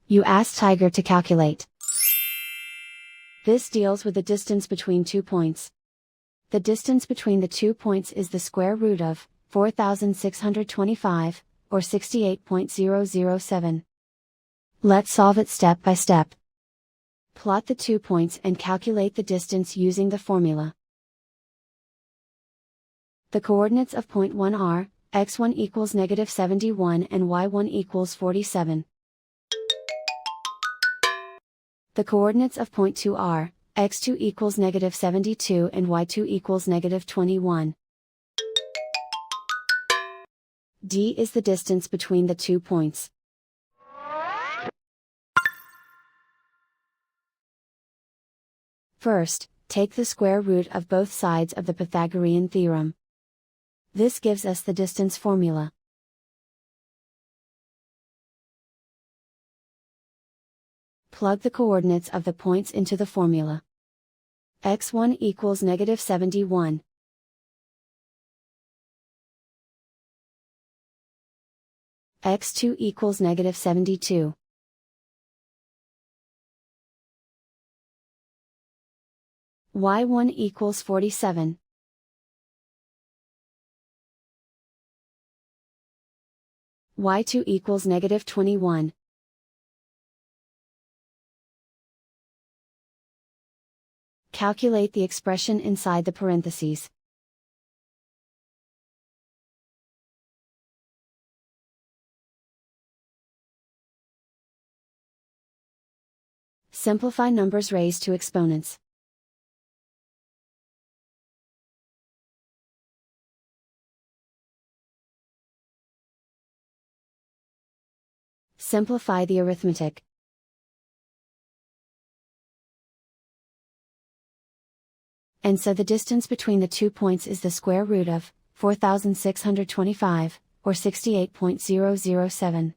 You ask Tiger to calculate. This deals with the distance between 2 points. The distance between the 2 points is the square root of 4,625, or 68.007. Let's solve it step by step. Plot the 2 points and calculate the distance using the formula. The coordinates of point 1 are, x1 equals -71 and y1 equals 47. The coordinates of point 2 are, x2 equals -72 and y2 equals -21. D is the distance between the 2 points. First, take the square root of both sides of the Pythagorean theorem. This gives us the distance formula. Plug the coordinates of the points into the formula. x1 equals -71. x2 equals -72. y1 equals 47. y2 equals -21. Calculate the expression inside the parentheses. Simplify numbers raised to exponents. Simplify the arithmetic. And so the distance between the 2 points is the square root of 4,625, or 68.007.